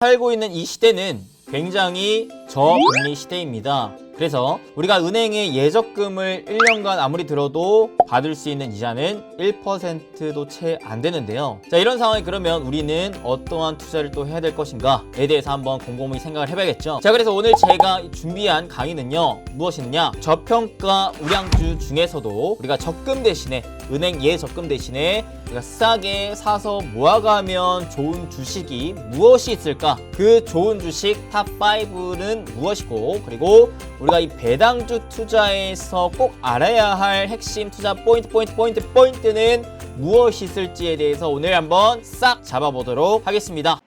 살고 있는 이 시대는 굉장히 저금리 시대입니다. 그래서 우리가 은행에 예적금을 1년간 아무리 들어도 받을 수 있는 이자는 1%도 채 안 되는데요. 자, 이런 상황이 그러면 우리는 어떠한 투자를 또 해야 될 것인가에 대해서 한번 곰곰이 생각을 해봐야겠죠. 자, 그래서 오늘 제가 준비한 강의는요, 무엇이냐, 저평가 우량주 중에서도 우리가 적금 대신에, 은행 예적금 대신에 우리가 싸게 사서 모아가면 좋은 주식이 무엇이 있을까? 그 좋은 주식 탑5는 무엇이고, 그리고 우리가 이 배당주 투자에서 꼭 알아야 할 핵심 투자 포인트는 무엇이 있을지에 대해서 오늘 한번 싹 잡아보도록 하겠습니다.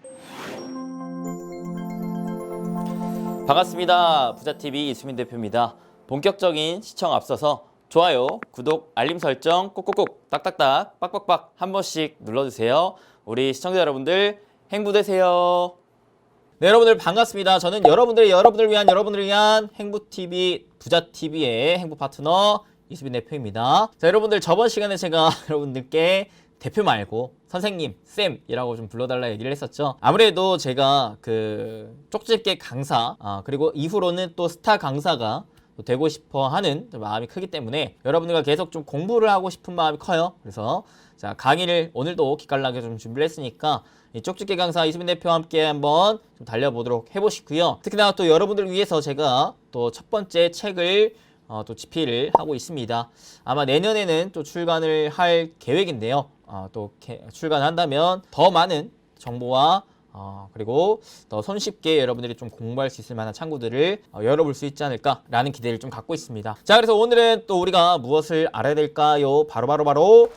반갑습니다. 부자TV 이수민 대표입니다. 본격적인 시청 앞서서 좋아요, 구독, 알림 설정 꼭꼭꼭 딱딱딱 빡빡빡 한 번씩 눌러주세요. 우리 시청자 여러분들 행부 되세요. 네, 여러분들 반갑습니다. 저는 여러분들을 위한 행부TV, 부자TV의 행부 파트너 이수빈 대표입니다. 자, 여러분들 저번 시간에 제가 여러분들께 대표 말고 선생님, 쌤이라고 좀 불러달라 얘기를 했었죠. 아무래도 제가 그 쪽집게 강사, 그리고 이후로는 또 스타 강사가 되고 싶어 하는 마음이 크기 때문에 여러분들과 계속 좀 공부를 하고 싶은 마음이 커요. 그래서 자, 강의를 오늘도 기깔나게 좀 준비를 했으니까 이 쪽집게 강사 이수빈 대표와 함께 한번 좀 달려보도록 해보시고요. 특히나 또 여러분들을 위해서 제가 또 첫 번째 책을 또 집필을 하고 있습니다. 아마 내년에는 또 출간을 할 계획인데요. 또 출간한다면 더 많은 정보와 그리고 더 손쉽게 여러분들이 좀 공부할 수 있을 만한 창구들을 열어볼 수 있지 않을까라는 기대를 좀 갖고 있습니다. 자, 그래서 오늘은 또 우리가 무엇을 알아야 될까요? 바로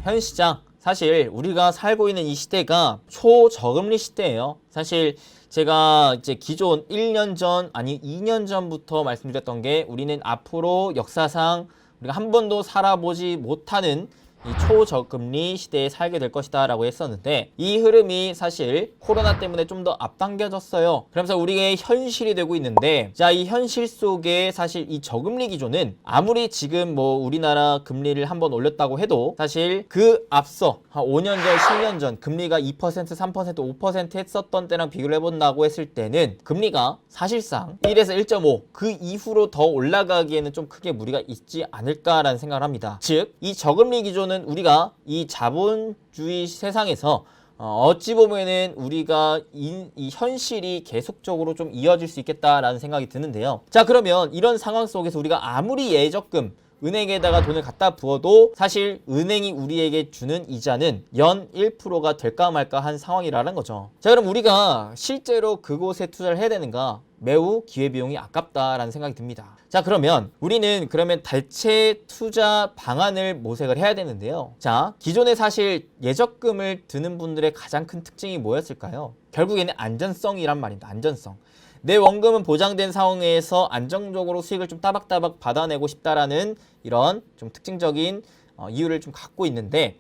현 시장. 사실 우리가 살고 있는 이 시대가 초저금리 시대예요. 사실 제가 이제 기존 1년 전, 아니 2년 전부터 말씀드렸던 게 우리는 앞으로 역사상 우리가 한 번도 살아보지 못하는 이 초저금리 시대에 살게 될 것이다 라고 했었는데, 이 흐름이 사실 코로나 때문에 좀 더 앞당겨졌어요. 그러면서 우리의 현실이 되고 있는데, 자, 이 현실 속에 사실 이 저금리 기조는 아무리 지금 뭐 우리나라 금리를 한번 올렸다고 해도 사실 그 앞서 한 5년 전, 10년 전 금리가 2%, 3%, 5% 했었던 때랑 비교를 해본다고 했을 때는 금리가 사실상 1에서 1.5 그 이후로 더 올라가기에는 좀 크게 무리가 있지 않을까라는 생각을 합니다. 즉, 이 저금리 기조는 우리가 이 자본주의 세상에서 어찌 보면은 우리가 이 현실이 계속적으로 좀 이어질 수 있겠다라는 생각이 드는데요. 자, 그러면 이런 상황 속에서 우리가 아무리 예적금 은행에다가 돈을 갖다 부어도 사실 은행이 우리에게 주는 이자는 연 1%가 될까 말까 한 상황이라는 거죠. 자, 그럼 우리가 실제로 그곳에 투자를 해야 되는가? 매우 기회비용이 아깝다라는 생각이 듭니다. 자, 그러면 우리는 대체 투자 방안을 모색을 해야 되는데요. 자, 기존에 사실 예적금을 드는 분들의 가장 큰 특징이 뭐였을까요? 결국에는 안전성이란 말입니다. 안전성. 내 원금은 보장된 상황에서 안정적으로 수익을 좀 따박따박 받아내고 싶다라는 이런 좀 특징적인 이유를 좀 갖고 있는데,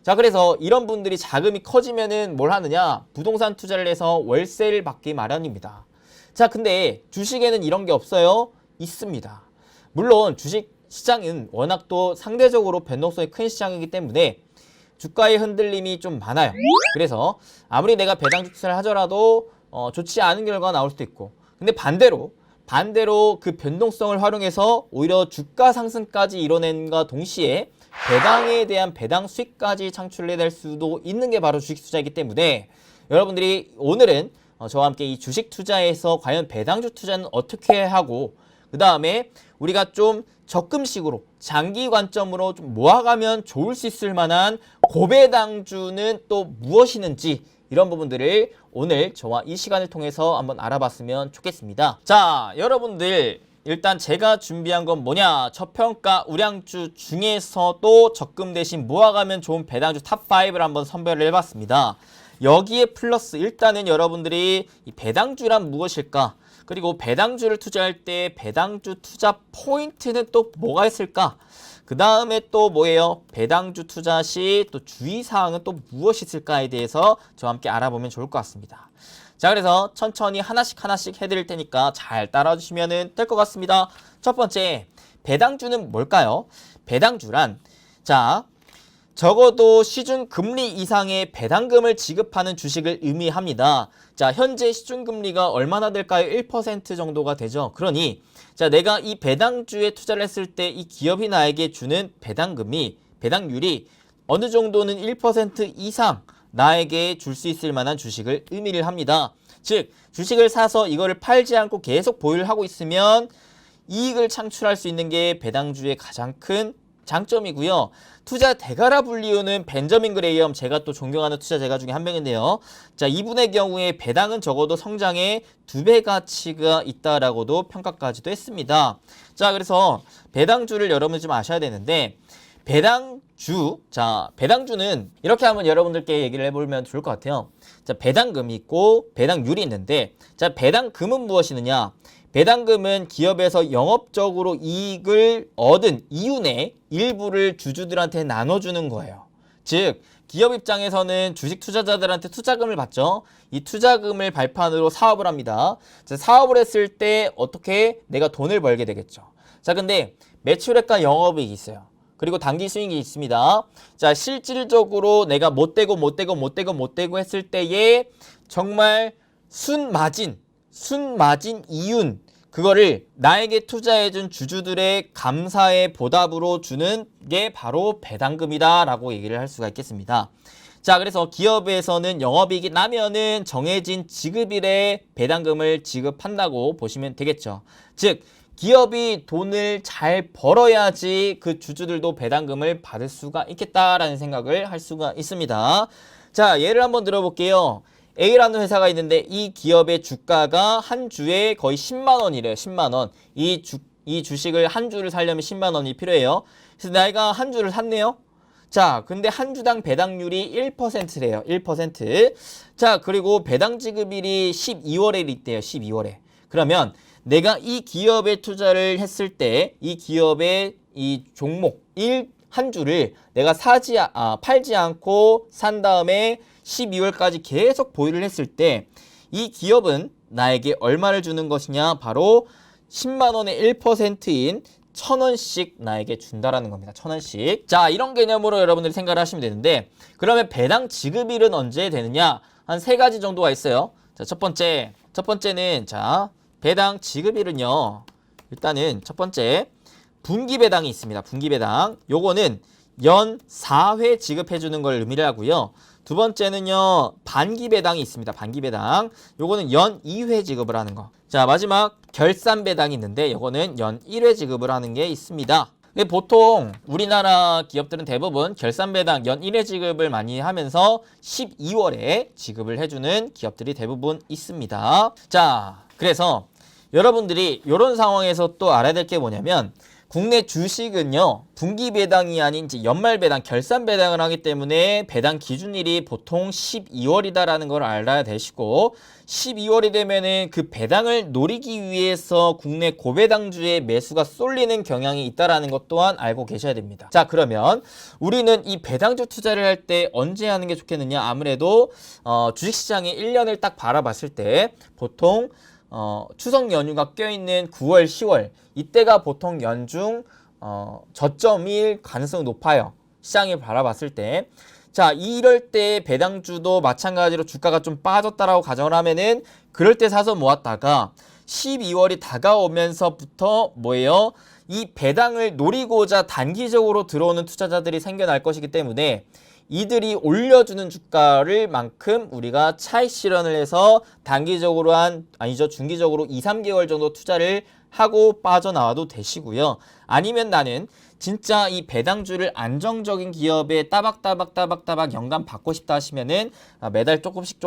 자, 그래서 이런 분들이 자금이 커지면은 뭘 하느냐? 부동산 투자를 해서 월세를 받기 마련입니다. 자, 근데 주식에는 이런 게 없어요? 있습니다. 물론 주식 시장은 워낙 또 상대적으로 변동성이 큰 시장이기 때문에 주가의 흔들림이 좀 많아요. 그래서 아무리 내가 배당주 투자를 하더라도 좋지 않은 결과가 나올 수도 있고, 근데 반대로 그 변동성을 활용해서 오히려 주가 상승까지 이뤄낸과 동시에 배당에 대한 배당 수익까지 창출해낼 수도 있는 게 바로 주식 투자이기 때문에 여러분들이 오늘은 저와 함께 이 주식 투자에서 과연 배당주 투자는 어떻게 하고, 그 다음에 우리가 좀 적금식으로 장기 관점으로 좀 모아가면 좋을 수 있을 만한 고배당주는 또 무엇이는지, 이런 부분들을 오늘 저와 이 시간을 통해서 한번 알아봤으면 좋겠습니다. 자, 여러분들 일단 제가 준비한 건 뭐냐, 저평가 우량주 중에서도 적금 대신 모아가면 좋은 배당주 탑5를 한번 선별을 해봤습니다. 여기에 플러스 일단은 여러분들이 이 배당주란 무엇일까, 그리고 배당주를 투자할 때 배당주 투자 포인트는 또 뭐가 있을까, 그 다음에 또 뭐예요? 배당주 투자 시 또 주의사항은 또 무엇이 있을까에 대해서 저와 함께 알아보면 좋을 것 같습니다. 자, 그래서 천천히 하나씩 해드릴 테니까 잘 따라주시면 될 것 같습니다. 첫 번째, 배당주는 뭘까요? 배당주란, 자, 적어도 시중 금리 이상의 배당금을 지급하는 주식을 의미합니다. 자, 현재 시중금리가 얼마나 될까요? 1% 정도가 되죠. 그러니 자, 내가 이 배당주에 투자를 했을 때 이 기업이 나에게 주는 배당금이, 배당률이 어느 정도는 1% 이상 나에게 줄 수 있을 만한 주식을 의미를 합니다. 즉, 주식을 사서 이거를 팔지 않고 계속 보유를 하고 있으면 이익을 창출할 수 있는 게 배당주의 가장 큰 장점이고요. 투자 대가라 불리우는 벤저민 그레이엄, 제가 또 존경하는 투자자가 중에 한 명인데요. 자, 이분의 경우에 배당은 적어도 성장의 2배 가치가 있다라고도 평가까지도 했습니다. 자, 그래서 배당주를 여러분 좀 아셔야 되는데, 배당주, 자, 배당주는 이렇게 한번 여러분들께 얘기를 해보면 좋을 것 같아요. 자, 배당금이 있고 배당률이 있는데, 자, 배당금은 무엇이느냐? 배당금은 기업에서 영업적으로 이익을 얻은 이윤의 일부를 주주들한테 나눠주는 거예요. 즉, 기업 입장에서는 주식 투자자들한테 투자금을 받죠. 이 투자금을 발판으로 사업을 합니다. 자, 사업을 했을 때 어떻게 내가 돈을 벌게 되겠죠. 자, 근데 매출액과 영업이익이 있어요. 그리고 단기 수익이 있습니다. 자, 실질적으로 내가 못되고 했을 때에 정말 순마진 이윤, 그거를 나에게 투자해준 주주들의 감사의 보답으로 주는 게 바로 배당금이다 라고 얘기를 할 수가 있겠습니다. 자, 그래서 기업에서는 영업이익이 나면은 정해진 지급일에 배당금을 지급한다고 보시면 되겠죠. 즉, 기업이 돈을 잘 벌어야지 그 주주들도 배당금을 받을 수가 있겠다라는 생각을 할 수가 있습니다. 자, 예를 한번 들어볼게요. A라는 회사가 있는데 이 기업의 주가가 한 주에 거의 10만 원이래요. 10만 원. 이 주식을 한 주를 사려면 10만 원이 필요해요. 그래서 내가 한 주를 샀네요. 자, 근데 한 주당 배당률이 1%래요. 1%. 자, 그리고 배당 지급일이 12월에 있대요. 12월에. 그러면 내가 이 기업에 투자를 했을 때 이 기업의 이 종목 한 주를 내가 팔지 않고 산 다음에 12월까지 계속 보유를 했을 때 이 기업은 나에게 얼마를 주는 것이냐? 바로 10만 원의 1%인 1,000원씩 나에게 준다라는 겁니다. 1,000원씩. 자, 이런 개념으로 여러분들이 생각을 하시면 되는데, 그러면 배당 지급일은 언제 되느냐? 한 3가지 정도가 있어요. 자, 첫 번째는 자, 배당 지급일은요. 일단은 첫 번째 분기 배당이 있습니다. 분기 배당. 요거는 연 4회 지급해 주는 걸 의미를 하고요. 두 번째는요, 반기 배당이 있습니다. 반기 배당. 요거는 연 2회 지급을 하는 거. 자, 마지막 결산 배당이 있는데 요거는 연 1회 지급을 하는 게 있습니다. 근데 보통 우리나라 기업들은 대부분 결산 배당 연 1회 지급을 많이 하면서 12월에 지급을 해주는 기업들이 대부분 있습니다. 자, 그래서 여러분들이 이런 상황에서 또 알아야 될 게 뭐냐면, 국내 주식은요, 분기 배당이 아닌 이제 연말 배당, 결산 배당을 하기 때문에 배당 기준일이 보통 12월이다라는 걸 알아야 되시고, 12월이 되면은 그 배당을 노리기 위해서 국내 고배당주의 매수가 쏠리는 경향이 있다라는 것 또한 알고 계셔야 됩니다. 자, 그러면 우리는 이 배당주 투자를 할 때 언제 하는 게 좋겠느냐? 아무래도 주식시장에 1년을 딱 바라봤을 때 보통 추석 연휴가 껴있는 9월, 10월, 이때가 보통 연중 저점일 가능성이 높아요. 시장을 바라봤을 때. 자, 이럴 때 배당주도 마찬가지로 주가가 좀 빠졌다라고 가정을 하면은 그럴 때 사서 모았다가 12월이 다가오면서부터 뭐예요? 이 배당을 노리고자 단기적으로 들어오는 투자자들이 생겨날 것이기 때문에 이들이 올려주는 주가를 만큼 우리가 차익 실현을 해서 단기적으로 중기적으로 2, 3개월 정도 투자를 하고 빠져나와도 되시고요. 아니면 나는 진짜 이 배당주를 안정적인 기업에 따박따박 연간 받고 싶다 하시면은 매달 조금씩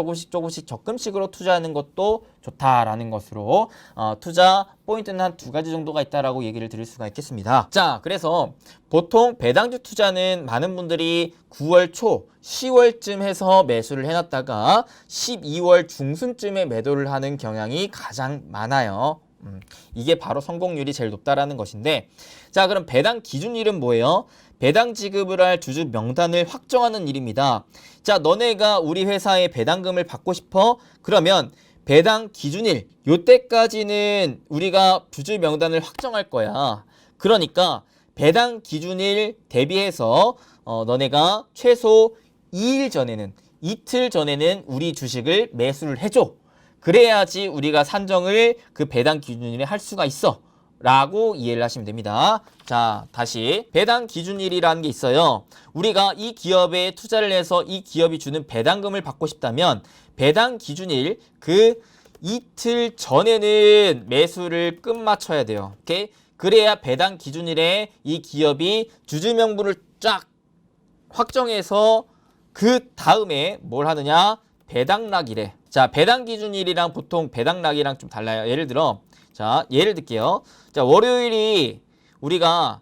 적금식으로 투자하는 것도 좋다라는 것으로 투자 포인트는 한 2가지 정도가 있다라고 얘기를 드릴 수가 있겠습니다. 자, 그래서 보통 배당주 투자는 많은 분들이 9월 초, 10월쯤 해서 매수를 해놨다가 12월 중순쯤에 매도를 하는 경향이 가장 많아요. 이게 바로 성공률이 제일 높다라는 것인데, 자, 그럼 배당 기준일은 뭐예요? 배당 지급을 할 주주 명단을 확정하는 일입니다. 자, 너네가 우리 회사에 배당금을 받고 싶어? 그러면 배당 기준일, 요때까지는 우리가 주주 명단을 확정할 거야. 그러니까 배당 기준일 대비해서 너네가 최소 2일 전에는, 이틀 전에는 우리 주식을 매수를 해줘. 그래야지 우리가 산정을 그 배당 기준일에 할 수가 있어 라고 이해를 하시면 됩니다. 자, 다시 배당 기준일이라는 게 있어요. 우리가 이 기업에 투자를 해서 이 기업이 주는 배당금을 받고 싶다면 배당 기준일 그 이틀 전에는 매수를 끝마쳐야 돼요. 오케이? 그래야 배당 기준일에 이 기업이 주주 명부를 쫙 확정해서 그 다음에 뭘 하느냐? 배당락이래. 자, 배당 기준일이랑 보통 배당락이랑 좀 달라요. 예를 들어, 자, 예를 들게요. 자, 월요일이 우리가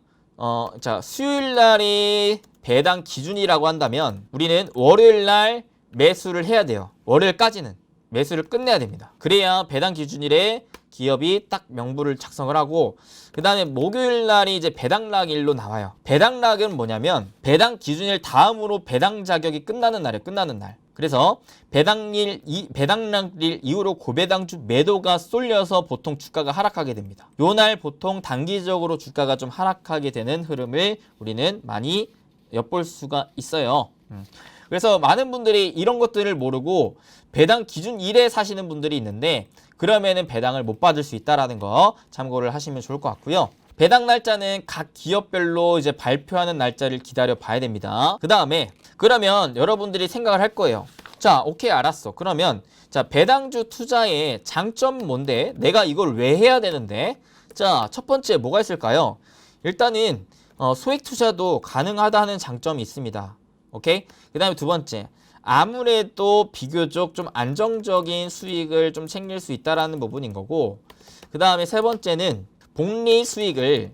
자, 수요일 날이 배당 기준이라고 한다면 우리는 월요일 날 매수를 해야 돼요. 월요일까지는 매수를 끝내야 됩니다. 그래야 배당 기준일에 기업이 딱 명부를 작성을 하고 그 다음에 목요일 날이 이제 배당락일로 나와요. 배당락은 뭐냐면 배당 기준일 다음으로 배당 자격이 끝나는 날이에요. 끝나는 날. 그래서 배당락일 이후로 고배당주 매도가 쏠려서 보통 주가가 하락하게 됩니다. 요 날 보통 단기적으로 주가가 좀 하락하게 되는 흐름을 우리는 많이 엿볼 수가 있어요. 그래서 많은 분들이 이런 것들을 모르고 배당 기준 1에 사시는 분들이 있는데 그러면은 배당을 못 받을 수 있다라는 거 참고를 하시면 좋을 것 같고요. 배당 날짜는 각 기업별로 이제 발표하는 날짜를 기다려 봐야 됩니다. 그 다음에 그러면 여러분들이 생각을 할 거예요. 자, 오케이, 알았어. 그러면 자, 배당주 투자의 장점 뭔데? 내가 이걸 왜 해야 되는데? 자, 첫 번째 뭐가 있을까요? 일단은 소액 투자도 가능하다는 장점이 있습니다. 오케이? 그 다음에 두 번째, 아무래도 비교적 좀 안정적인 수익을 좀 챙길 수 있다라는 부분인 거고, 그 다음에 세 번째는 복리 수익을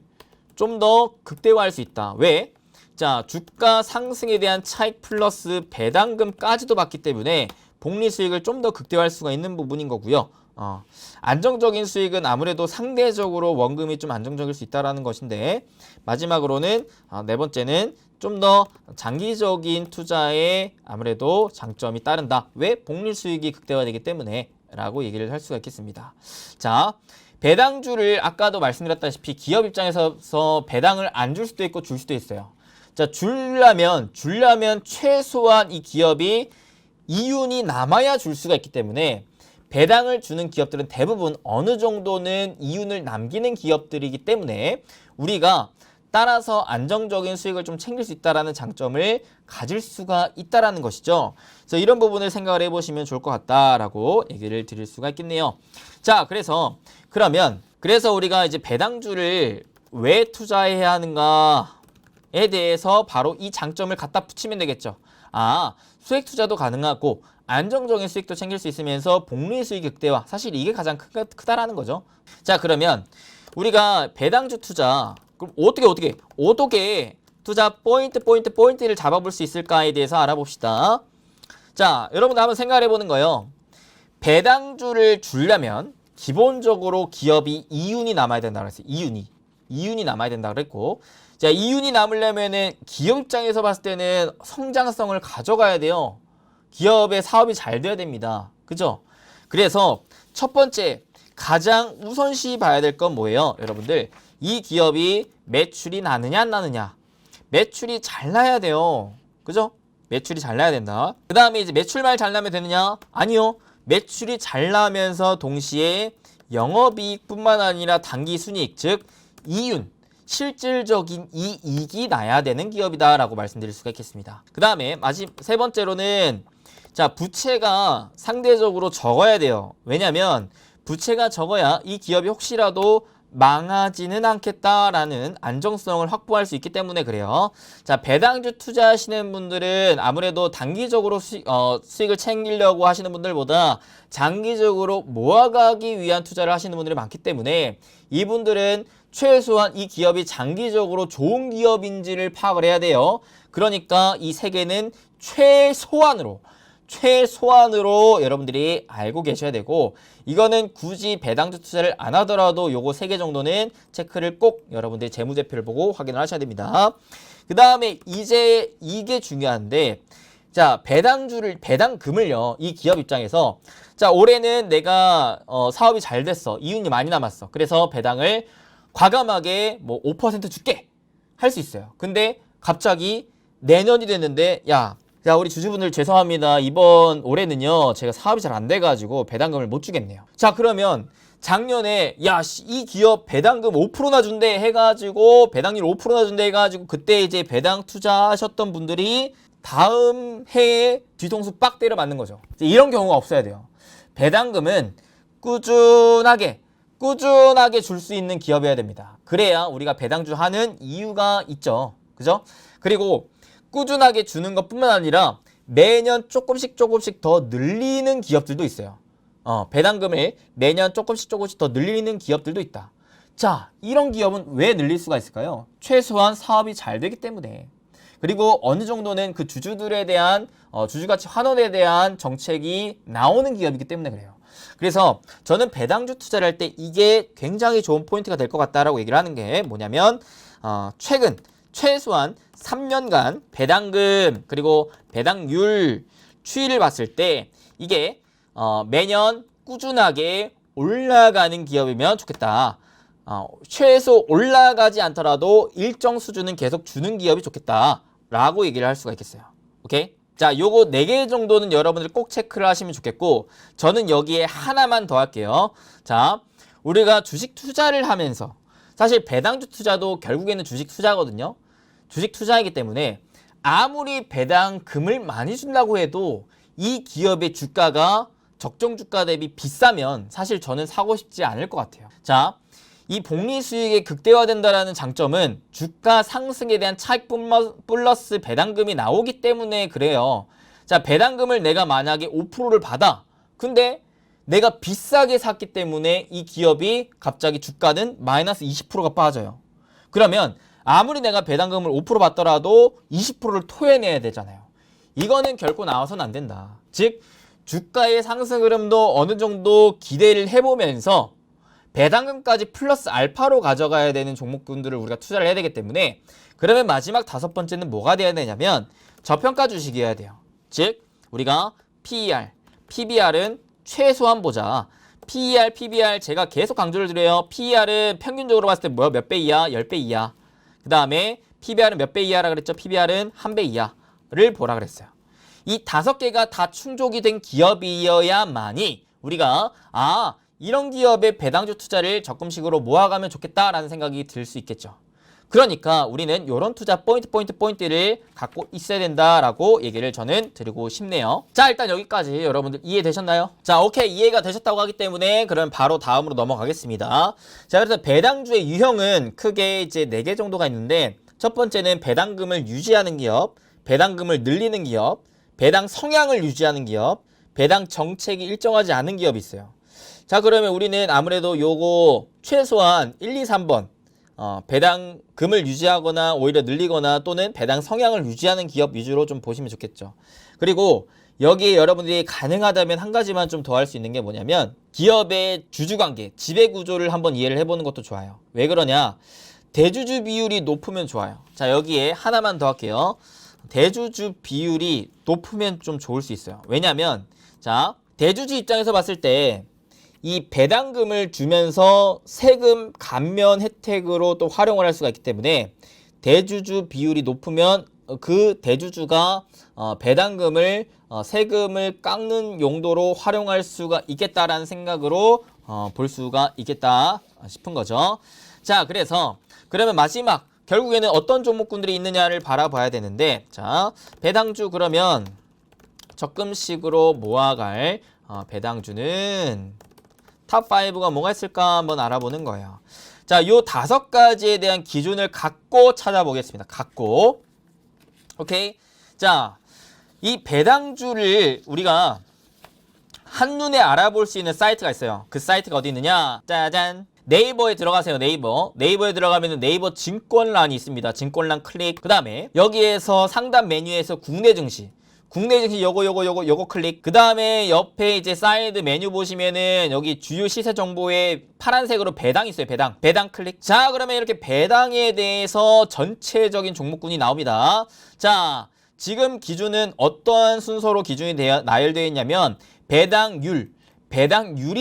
좀 더 극대화할 수 있다. 왜? 자, 주가 상승에 대한 차익 플러스 배당금까지도 받기 때문에 복리 수익을 좀 더 극대화할 수가 있는 부분인 거고요. 안정적인 수익은 아무래도 상대적으로 원금이 좀 안정적일 수 있다는 것인데, 마지막으로는 네 번째는 좀 더 장기적인 투자에 아무래도 장점이 따른다. 왜? 복리 수익이 극대화되기 때문에 라고 얘기를 할 수가 있겠습니다. 자, 배당주를 아까도 말씀드렸다시피 기업 입장에서 배당을 안 줄 수도 있고 줄 수도 있어요. 자, 주려면 최소한 이 기업이 이윤이 남아야 줄 수가 있기 때문에 배당을 주는 기업들은 대부분 어느 정도는 이윤을 남기는 기업들이기 때문에 우리가 따라서 안정적인 수익을 좀 챙길 수 있다는 장점을 가질 수가 있다는 것이죠. 그래서 이런 부분을 생각을 해보시면 좋을 것 같다라고 얘기를 드릴 수가 있겠네요. 자, 그래서 우리가 이제 배당주를 왜 투자해야 하는가에 대해서 바로 이 장점을 갖다 붙이면 되겠죠. 수액 투자도 가능하고 안정적인 수익도 챙길 수 있으면서 복리 수익 극대화, 사실 이게 가장 크다라는 거죠. 자, 그러면 우리가 배당주 투자 그럼 어떻게 투자 포인트를 잡아볼 수 있을까에 대해서 알아봅시다. 자, 여러분들 한번 생각해 보는 거예요. 배당주를 주려면 기본적으로 기업이 이윤이 남아야 된다고 했어요. 이윤이 남아야 된다고 그랬고, 자, 이윤이 남으려면은 기업 입장에서 봤을 때는 성장성을 가져가야 돼요. 기업의 사업이 잘 돼야 됩니다. 그죠? 그래서 첫 번째 가장 우선시 봐야 될 건 뭐예요? 여러분들, 이 기업이 매출이 나느냐 안 나느냐. 매출이 잘 나야 돼요. 그죠? 매출이 잘 나야 된다. 그 다음에 이제 매출만 잘 나면 되느냐? 아니요. 매출이 잘 나면서 동시에 영업이익뿐만 아니라 당기순이익, 즉 이윤, 실질적인 이익이 나야 되는 기업이다라고 말씀드릴 수가 있겠습니다. 그 다음에 세 번째로는 자, 부채가 상대적으로 적어야 돼요. 왜냐면 부채가 적어야 이 기업이 혹시라도 망하지는 않겠다라는 안정성을 확보할 수 있기 때문에 그래요. 자, 배당주 투자하시는 분들은 아무래도 단기적으로 수익을 챙기려고 하시는 분들보다 장기적으로 모아가기 위한 투자를 하시는 분들이 많기 때문에 이분들은 최소한 이 기업이 장기적으로 좋은 기업인지를 파악을 해야 돼요. 그러니까 이 세 개는 최소한으로 여러분들이 알고 계셔야 되고, 이거는 굳이 배당주 투자를 안 하더라도 요거 3개 정도는 체크를 꼭 여러분들이 재무제표를 보고 확인을 하셔야 됩니다. 그 다음에 이제 이게 중요한데, 자, 배당금을요, 이 기업 입장에서 자, 올해는 내가 사업이 잘 됐어, 이윤이 많이 남았어, 그래서 배당을 과감하게 뭐 5% 줄게 할 수 있어요. 근데 갑자기 내년이 됐는데, 야, 자, 우리 주주분들 죄송합니다. 이번 올해는요, 제가 사업이 잘 안 돼가지고 배당금을 못 주겠네요. 자, 그러면 작년에 야, 이 기업 배당금 5%나 준대 해가지고 배당률 5%나 준대 해가지고 그때 이제 배당 투자하셨던 분들이 다음 해에 뒤통수 빡 때려 맞는 거죠. 이런 경우가 없어야 돼요. 배당금은 꾸준하게 줄 수 있는 기업이어야 됩니다. 그래야 우리가 배당주 하는 이유가 있죠. 그죠? 그리고 꾸준하게 주는 것뿐만 아니라 매년 조금씩 더 늘리는 기업들도 있어요. 배당금을 매년 조금씩 더 늘리는 기업들도 있다. 자, 이런 기업은 왜 늘릴 수가 있을까요? 최소한 사업이 잘 되기 때문에. 그리고 어느 정도는 그 주주들에 대한 주주가치 환원에 대한 정책이 나오는 기업이기 때문에 그래요. 그래서 저는 배당주 투자를 할 때 이게 굉장히 좋은 포인트가 될 것 같다라고 얘기를 하는 게 뭐냐면 최근 최소한 3년간 배당금 그리고 배당률 추이를 봤을 때 이게 매년 꾸준하게 올라가는 기업이면 좋겠다. 최소 올라가지 않더라도 일정 수준은 계속 주는 기업이 좋겠다 라고 얘기를 할 수가 있겠어요. 오케이? 자, 요거 4개 정도는 여러분들 꼭 체크를 하시면 좋겠고, 저는 여기에 하나만 더 할게요. 자, 우리가 주식 투자를 하면서 사실 배당주 투자도 결국에는 주식 투자거든요. 주식 투자이기 때문에 아무리 배당금을 많이 준다고 해도 이 기업의 주가가 적정 주가 대비 비싸면 사실 저는 사고 싶지 않을 것 같아요. 자, 이 복리 수익이 극대화된다는 장점은 주가 상승에 대한 차익 플러스 배당금이 나오기 때문에 그래요. 자, 배당금을 내가 만약에 5%를 받아. 근데 내가 비싸게 샀기 때문에 이 기업이 갑자기 주가는 마이너스 20%가 빠져요. 그러면 아무리 내가 배당금을 5% 받더라도 20%를 토해내야 되잖아요. 이거는 결코 나와서는 안 된다. 즉, 주가의 상승 흐름도 어느 정도 기대를 해보면서 배당금까지 플러스 알파로 가져가야 되는 종목군들을 우리가 투자를 해야 되기 때문에, 그러면 마지막 5번째는 뭐가 돼야 되냐면 저평가 주식이어야 돼요. 즉 우리가 PER, PBR은 최소한 보자. PER, PBR 제가 계속 강조를 드려요. PER은 평균적으로 봤을 때 몇 배 이하? 10배 이하. 그 다음에 PBR은 몇 배 이하라 그랬죠? PBR은 1배 이하를 보라 그랬어요. 이 5개가 다 충족이 된 기업이어야만이 우리가 이런 기업의 배당주 투자를 적금식으로 모아가면 좋겠다라는 생각이 들 수 있겠죠. 그러니까 우리는 이런 투자 포인트를 갖고 있어야 된다라고 얘기를 저는 드리고 싶네요. 자, 일단 여기까지 여러분들 이해되셨나요? 자, 오케이, 이해가 되셨다고 하기 때문에 그럼 바로 다음으로 넘어가겠습니다. 자, 그래서 배당주의 유형은 크게 이제 4개 정도가 있는데, 첫 번째는 배당금을 유지하는 기업, 배당금을 늘리는 기업, 배당 성향을 유지하는 기업, 배당 정책이 일정하지 않은 기업이 있어요. 자, 그러면 우리는 아무래도 요거 최소한 1, 2, 3번 배당금을 유지하거나 오히려 늘리거나 또는 배당 성향을 유지하는 기업 위주로 좀 보시면 좋겠죠. 그리고 여기에 여러분들이 가능하다면 한 가지만 좀 더 할 수 있는 게 뭐냐면 기업의 주주관계, 지배구조를 한번 이해를 해보는 것도 좋아요. 왜 그러냐? 대주주 비율이 높으면 좋아요. 자, 여기에 하나만 더 할게요. 대주주 비율이 높으면 좀 좋을 수 있어요. 왜냐면 자, 대주주 입장에서 봤을 때 이 배당금을 주면서 세금 감면 혜택으로 또 활용을 할 수가 있기 때문에 대주주 비율이 높으면 그 대주주가 배당금을 세금을 깎는 용도로 활용할 수가 있겠다라는 생각으로 볼 수가 있겠다 싶은 거죠. 자, 그래서 그러면 마지막 결국에는 어떤 종목군들이 있느냐를 바라봐야 되는데, 자, 배당주 그러면 적금식으로 모아갈 배당주는 탑5가 뭐가 있을까 한번 알아보는 거예요. 자, 요 5가지에 대한 기준을 갖고 찾아보겠습니다. 갖고. 오케이. 자, 이 배당주를 우리가 한눈에 알아볼 수 있는 사이트가 있어요. 그 사이트가 어디 있느냐? 짜잔. 네이버에 들어가세요. 네이버에 들어가면 네이버 증권란이 있습니다. 증권란 클릭. 그 다음에 여기에서 상단 메뉴에서 국내 증시 요거 클릭. 그 다음에 옆에 이제 사이드 메뉴 보시면은 여기 주요 시세 정보에 파란색으로 배당 있어요. 배당 클릭. 자, 그러면 이렇게 배당에 대해서 전체적인 종목군이 나옵니다. 자, 지금 기준은 어떠한 순서로 기준이 나열되어 있냐면 배당률이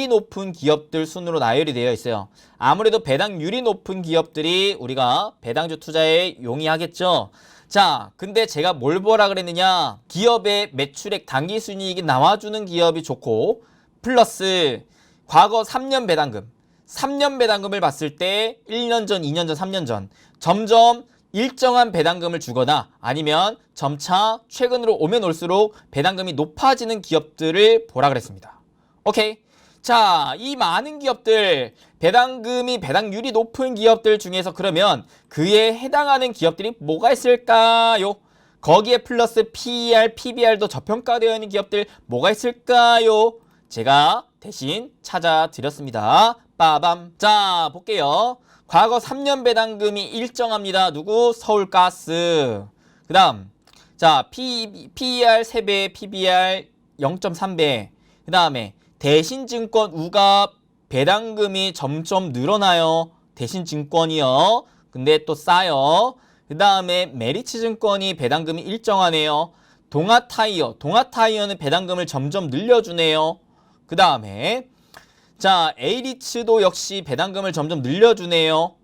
높은 기업들 순으로 나열이 되어 있어요. 아무래도 배당률이 높은 기업들이 우리가 배당주 투자에 용이하겠죠. 자, 근데 제가 뭘 보라 그랬느냐? 기업의 매출액 당기순이익이 나와주는 기업이 좋고 플러스 과거 3년 배당금 3년 배당금을 봤을 때 1년 전, 2년 전, 3년 전 점점 일정한 배당금을 주거나 아니면 점차 최근으로 오면 올수록 배당금이 높아지는 기업들을 보라 그랬습니다. 오케이. 자, 이 많은 기업들, 배당률이 높은 기업들 중에서 그러면 그에 해당하는 기업들이 뭐가 있을까요? 거기에 플러스 PER, PBR도 저평가되어 있는 기업들 뭐가 있을까요? 제가 대신 찾아드렸습니다. 빠밤. 자, 볼게요. 과거 3년 배당금이 일정합니다. 누구? 서울가스. 그 다음, 자, PER 3배, PBR 0.3배. 그 다음에 대신증권 우가 배당금이 점점 늘어나요. 대신증권이요. 근데 또 싸요. 그 다음에 메리츠증권이 배당금이 일정하네요. 동아타이어는 배당금을 점점 늘려주네요. 그 다음에 자, A리츠도 역시 배당금을 점점 늘려주네요.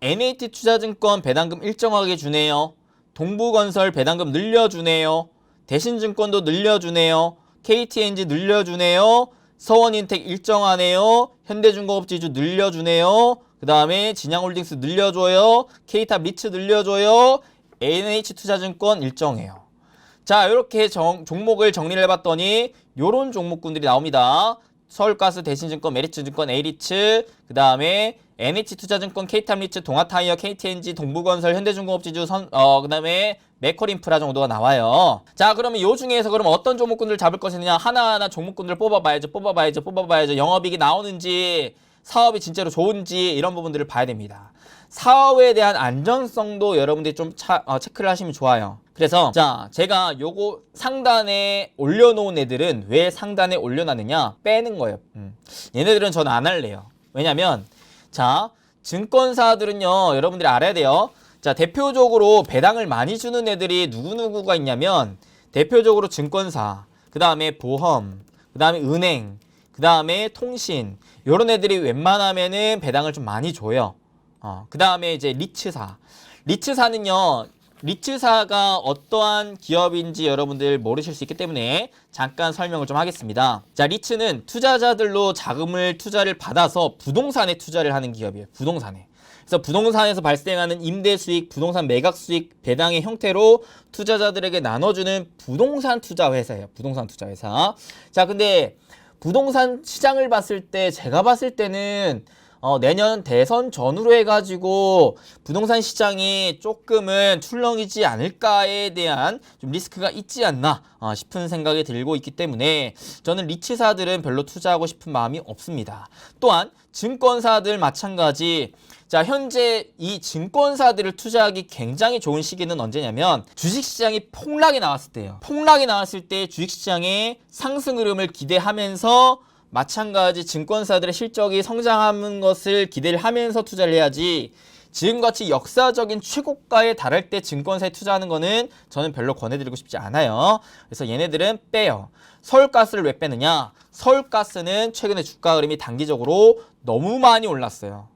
NH투자증권 배당금 일정하게 주네요. 동부건설 배당금 늘려주네요. 대신증권도 늘려주네요. KTNG 늘려주네요. 서원인텍 일정하네요. 현대중공업지주 늘려주네요. 그 다음에 진양홀딩스 늘려줘요. K탑 리츠 늘려줘요. NH투자증권 일정해요. 자, 이렇게 종목을 정리를 해봤더니 요런 종목군들이 나옵니다. 서울가스, 대신증권, 메리츠증권, A리츠, 그 다음에 NH투자증권, K탑리츠, 동아타이어, KTNG, 동부건설, 현대중공업지주, 그 다음에 메커린프라 정도가 나와요. 자, 그러면 요 중에서 그럼 어떤 종목군들 잡을 것이냐? 하나하나 종목군들을 뽑아봐야죠. 영업이익이 나오는지, 사업이 진짜로 좋은지 이런 부분들을 봐야 됩니다. 사업에 대한 안전성도 여러분들이 좀 체크를 하시면 좋아요. 그래서 자, 제가 요거 상단에 올려놓은 애들은 왜 상단에 올려놨느냐? 빼는 거예요. 얘네들은 저는 안 할래요. 왜냐면 자, 증권사들은요, 여러분들이 알아야 돼요. 자, 대표적으로 배당을 많이 주는 애들이 누구누구가 있냐면 대표적으로 증권사, 그 다음에 보험, 그 다음에 은행, 그 다음에 통신, 요런 애들이 웬만하면은 배당을 좀 많이 줘요. 그 다음에 이제 리츠사는요, 리츠사가 어떠한 기업인지 여러분들 모르실 수 있기 때문에 잠깐 설명을 좀 하겠습니다. 자, 리츠는 투자자들로 투자를 받아서 부동산에 투자를 하는 기업이에요. 부동산에. 그래서 부동산에서 발생하는 임대 수익, 부동산 매각 수익, 배당의 형태로 투자자들에게 나눠주는 부동산 투자 회사예요. 부동산 투자 회사. 자, 근데 부동산 시장을 봤을 때 제가 봤을 때는 내년 대선 전후로 해가지고 부동산 시장이 조금은 출렁이지 않을까에 대한 좀 리스크가 있지 않나 싶은 생각이 들고 있기 때문에 저는 리츠사들은 별로 투자하고 싶은 마음이 없습니다. 또한 증권사들 마찬가지. 자, 현재 이 증권사들을 투자하기 굉장히 좋은 시기는 언제냐면 주식시장이 폭락이 나왔을 때예요. 폭락이 나왔을 때 주식시장의 상승 흐름을 기대하면서 마찬가지 증권사들의 실적이 성장하는 것을 기대를 하면서 투자를 해야지, 지금같이 역사적인 최고가에 달할 때 증권사에 투자하는 거는 저는 별로 권해드리고 싶지 않아요. 그래서 얘네들은 빼요. 서울가스를 왜 빼느냐? 서울가스는 최근에 주가 흐름이 단기적으로 너무 많이 올랐어요.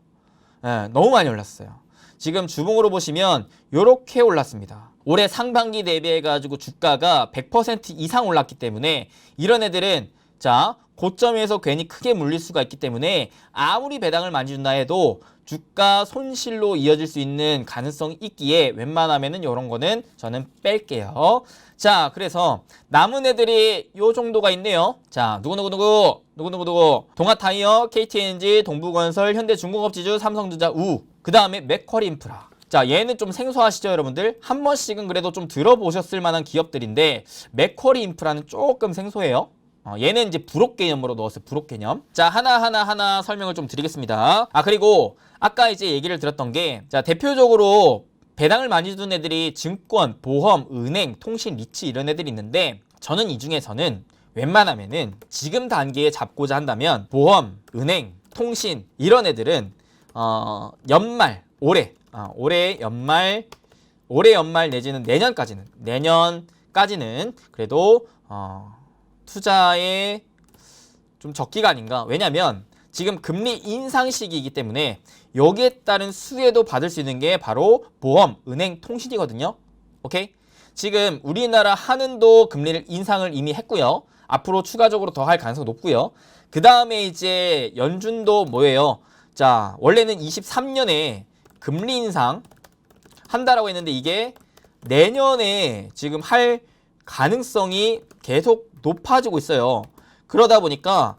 네, 너무 많이 올랐어요. 지금 주봉으로 보시면 이렇게 올랐습니다. 올해 상반기 대비해가지고 주가가 100% 이상 올랐기 때문에 이런 애들은 자, 고점에서 괜히 크게 물릴 수가 있기 때문에 아무리 배당을 많이 준다 해도 주가 손실로 이어질 수 있는 가능성이 있기에 웬만하면은 이런 거는 저는 뺄게요. 자, 그래서 남은 애들이 요 정도가 있네요. 자, 누구누구 동아타이어, KTNG, 동부건설, 현대중공업지주, 삼성전자, 그 다음에 메커리인프라. 자, 얘는 좀 생소하시죠, 여러분들? 한 번씩은 그래도 좀 들어보셨을 만한 기업들인데 메커리인프라는 조금 생소해요. 얘는 이제 불혹 개념으로 넣었어요. 불혹 개념. 자, 하나 설명을 좀 드리겠습니다. 그리고 아까 이제 얘기를 들었던 게, 자, 대표적으로 배당을 많이 주는 애들이 증권, 보험, 은행, 통신, 리츠 이런 애들이 있는데 저는 이 중에서는 웬만하면은 지금 단계에 잡고자 한다면 보험, 은행, 통신 이런 애들은 올해 연말 내지는 내년까지는 그래도 투자에 좀 적기가 아닌가. 왜냐면 지금 금리 인상 시기이기 때문에 여기에 따른 수혜도 받을 수 있는 게 바로 보험, 은행, 통신이거든요. 오케이? 지금 우리나라 한은도 금리를 인상을 이미 했고요. 앞으로 추가적으로 더 할 가능성이 높고요. 그 다음에 이제 연준도 뭐예요? 자, 원래는 23년에 금리 인상 한다라고 했는데 이게 내년에 지금 할 가능성이 계속 높아지고 있어요. 그러다 보니까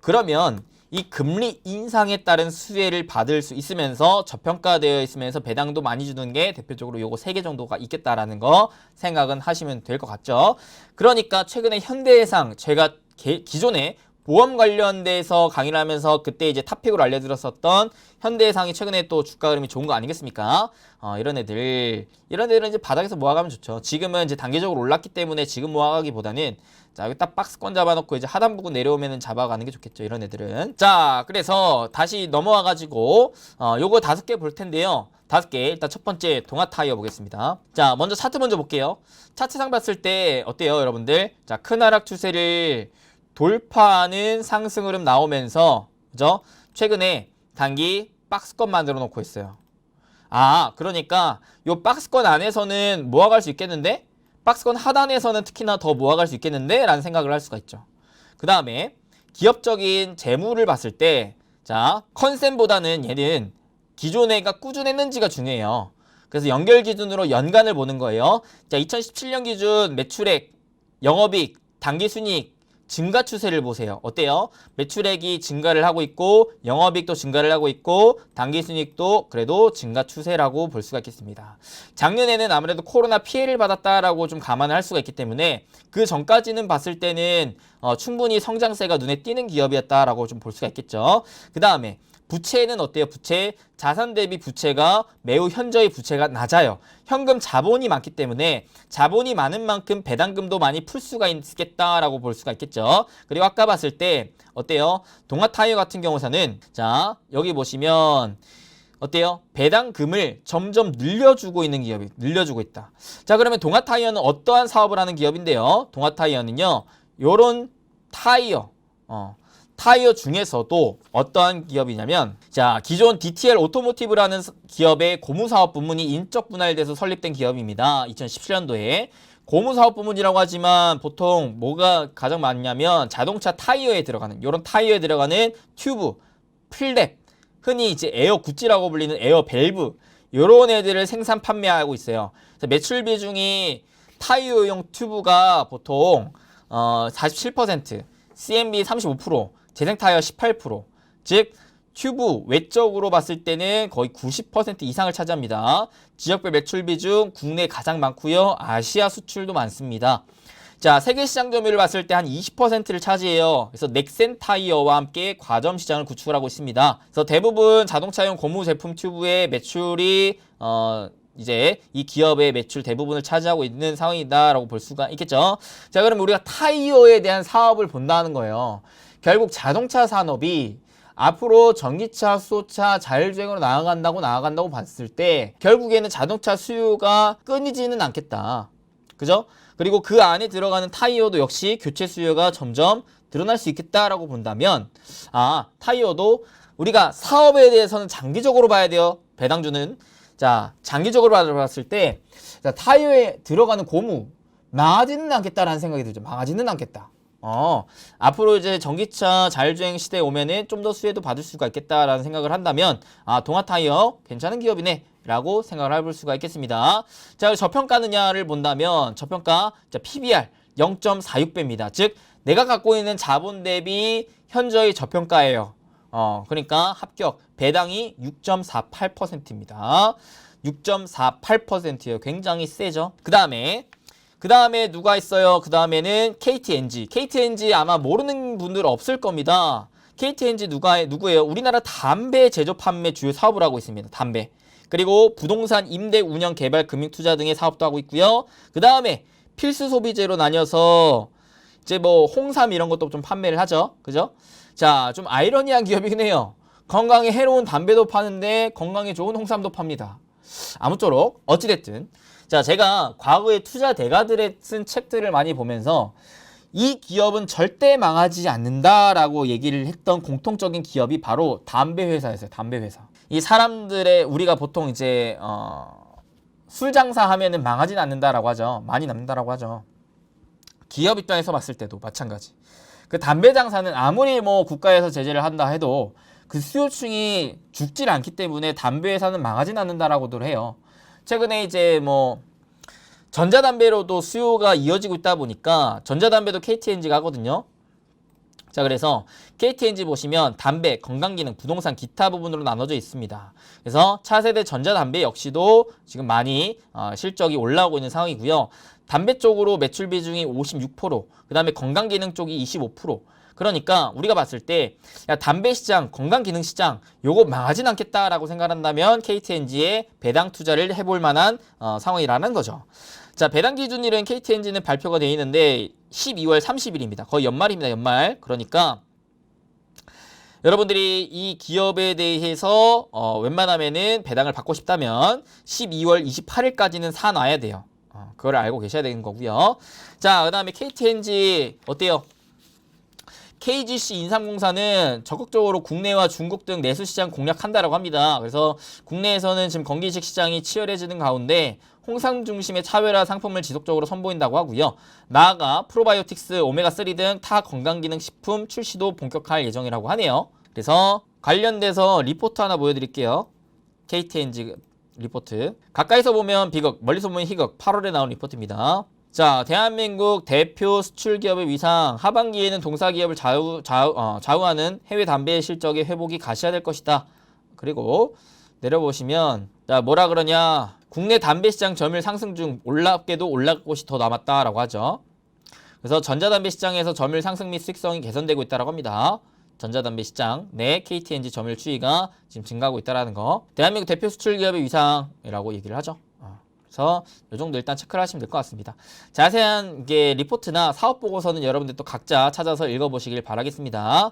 그러면 이 금리 인상에 따른 수혜를 받을 수 있으면서 저평가되어 있으면서 배당도 많이 주는 게 대표적으로 요거 3개 정도가 있겠다라는 거 생각은 하시면 될 것 같죠. 그러니까 최근에 현대해상 제가 기존에 보험 관련돼서 강의를 하면서 그때 이제 탑픽으로 알려드렸었던 현대해상이 최근에 또 주가 흐름이 좋은 거 아니겠습니까? 이런 애들은 이제 바닥에서 모아가면 좋죠. 지금은 이제 단계적으로 올랐기 때문에 지금 모아가기보다는 자, 여기 딱 박스권 잡아놓고 이제 하단 부분 내려오면은 잡아가는 게 좋겠죠. 이런 애들은. 자, 그래서 다시 넘어와가지고 요거 5개 볼 텐데요. 5개. 일단 첫 번째 동아 타이어 보겠습니다. 자, 먼저 차트 먼저 볼게요. 차트상 봤을 때 어때요, 여러분들? 자, 큰 하락 추세를 돌파하는 상승 흐름 나오면서 그죠? 최근에 단기 박스권 만들어 놓고 있어요. 그러니까 요 박스권 안에서는 모아갈 수 있겠는데 박스권 하단에서는 특히나 더 모아갈 수 있겠는데 라는 생각을 할 수가 있죠. 그 다음에 기업적인 재무를 봤을 때 자, 컨센보다는 얘는 기존에가 꾸준했는지가 중요해요. 그래서 연결 기준으로 연간을 보는 거예요. 자, 2017년 기준 매출액, 영업이익, 당기순이익 증가 추세를 보세요. 어때요? 매출액이 증가를 하고 있고 영업이익도 증가를 하고 있고 당기순이익도 그래도 증가 추세라고 볼 수가 있겠습니다. 작년에는 아무래도 코로나 피해를 받았다라고 좀 감안을 할 수가 있기 때문에 그 전까지는 봤을 때는 충분히 성장세가 눈에 띄는 기업이었다라고 좀 볼 수가 있겠죠. 그 다음에 부채는 어때요? 부채, 자산 대비 부채가 매우 현저히 부채가 낮아요. 현금 자본이 많기 때문에 자본이 많은 만큼 배당금도 많이 풀 수가 있겠다라고 볼 수가 있겠죠. 그리고 아까 봤을 때 어때요? 동아타이어 같은 경우서는 자, 여기 보시면 어때요? 배당금을 점점 늘려주고 있는 기업이 늘려주고 있다. 자, 그러면 동아타이어는 어떠한 사업을 하는 기업인데요? 동아타이어는요. 요런 타이어 타이어 중에서도 어떠한 기업이냐면 자, 기존 DTL 오토모티브라는 기업의 고무사업 부문이 인적 분할돼서 설립된 기업입니다. 2017년도에 고무사업 부문이라고 하지만 보통 뭐가 가장 많냐면 자동차 타이어에 들어가는 이런 타이어에 들어가는 튜브, 필랩, 흔히 이제 에어 구찌라고 불리는 에어 밸브 이런 애들을 생산 판매하고 있어요. 그래서 매출 비중이 타이어용 튜브가 보통 47%, CMB 35%, 재생타이어 18%, 즉 튜브 외적으로 봤을 때는 거의 90% 이상을 차지합니다. 지역별 매출 비중 국내 가장 많고요. 아시아 수출도 많습니다. 자, 세계 시장 점유율을 봤을 때 한 20%를 차지해요. 그래서 넥센 타이어와 함께 과점 시장을 구축을 하고 있습니다. 그래서 대부분 자동차용 고무 제품 튜브의 매출이 이제 이 기업의 매출 대부분을 차지하고 있는 상황이다라고 볼 수가 있겠죠. 자, 그럼 우리가 타이어에 대한 사업을 본다는 거예요. 결국 자동차 산업이 앞으로 전기차, 수소차, 자율주행으로 나아간다고 봤을 때 결국에는 자동차 수요가 끊이지는 않겠다. 그죠? 그리고 그 안에 들어가는 타이어도 역시 교체 수요가 점점 늘어날 수 있겠다라고 본다면 타이어도 우리가 사업에 대해서는 장기적으로 봐야 돼요. 배당주는. 자, 장기적으로 봤을 때 자, 타이어에 들어가는 고무 망하지는 않겠다라는 생각이 들죠. 망하지는 않겠다. 앞으로 이제 전기차 자율주행 시대에 오면은 좀 더 수혜도 받을 수가 있겠다라는 생각을 한다면 동아타이어 괜찮은 기업이네 라고 생각을 해볼 수가 있겠습니다. 자, 저평가느냐를 본다면 저평가 자, PBR 0.46배입니다. 즉 내가 갖고 있는 자본 대비 현저히 저평가예요. 그러니까 합격 배당이 6.48%입니다. 6.48%예요. 굉장히 세죠. 그 다음에 누가 있어요? 그 다음에는 KTNG. KTNG 아마 모르는 분들 없을 겁니다. KTNG 누구예요? 우리나라 담배 제조 판매 주요 사업을 하고 있습니다. 담배. 그리고 부동산 임대 운영 개발 금융 투자 등의 사업도 하고 있고요. 그 다음에 필수 소비재로 나뉘어서 이제 뭐 홍삼 이런 것도 좀 판매를 하죠. 그죠? 자, 좀 아이러니한 기업이긴 해요. 건강에 해로운 담배도 파는데 건강에 좋은 홍삼도 팝니다. 아무쪼록 어찌됐든 자, 제가 과거에 투자 대가들의 쓴 책들을 많이 보면서 이 기업은 절대 망하지 않는다라고 얘기를 했던 공통적인 기업이 바로 담배 회사였어요. 담배 회사. 이 사람들의 우리가 보통 이제 술 장사하면은 망하진 않는다라고 하죠. 많이 남는다라고 하죠. 기업 입장에서 봤을 때도 마찬가지. 그 담배 장사는 아무리 뭐 국가에서 제재를 한다 해도 그 수요층이 죽질 않기 때문에 담배 회사는 망하진 않는다라고들 해요. 최근에 이제 뭐 전자담배로도 수요가 이어지고 있다 보니까 전자담배도 KTNG가 하거든요. 자, 그래서 KTNG 보시면 담배, 건강기능, 부동산, 기타 부분으로 나눠져 있습니다. 그래서 차세대 전자담배 역시도 지금 많이 실적이 올라오고 있는 상황이고요. 담배 쪽으로 매출 비중이 56%, 그 다음에 건강기능 쪽이 25%. 그러니까 우리가 봤을 때 야, 담배 시장, 건강기능 시장 요거 망하진 않겠다라고 생각한다면 KTNG에 배당 투자를 해볼 만한 상황이라는 거죠. 자, 배당 기준일은 KTNG는 발표가 되어 있는데 12월 30일입니다. 거의 연말입니다. 연말. 그러니까 여러분들이 이 기업에 대해서 웬만하면은 배당을 받고 싶다면 12월 28일까지는 사놔야 돼요. 그걸 알고 계셔야 되는 거고요. 자, 그 다음에 KTNG 어때요? KGC 인삼공사는 적극적으로 국내와 중국 등 내수 시장 공략한다라고 합니다. 그래서 국내에서는 지금 건기식 시장이 치열해지는 가운데 홍삼 중심의 차별화 상품을 지속적으로 선보인다고 하고요. 나아가 프로바이오틱스, 오메가3 등 타 건강기능 식품 출시도 본격화할 예정이라고 하네요. 그래서 관련돼서 리포트 하나 보여드릴게요. KTNG 리포트. 가까이서 보면 비극, 멀리서 보면 희극. 8월에 나온 리포트입니다. 자, 대한민국 대표 수출 기업의 위상, 하반기에는 동사 기업을 좌우하는 해외 담배 실적의 회복이 가시화될 것이다. 그리고 내려보시면 자, 뭐라 그러냐? 국내 담배 시장 점유율 상승 중 올랍게도 올라갈 곳이 더 남았다라고 하죠. 그래서 전자담배 시장에서 점유율 상승 및 수익성이 개선되고 있다라고 합니다. 전자담배 시장 내 KTNG 점유율 추이가 지금 증가하고 있다라는 거. 대한민국 대표 수출 기업의 위상이라고 얘기를 하죠. 그래서 이 정도 일단 체크를 하시면 될 것 같습니다. 자세한 게 리포트나 사업 보고서는 여러분들 또 각자 찾아서 읽어보시길 바라겠습니다.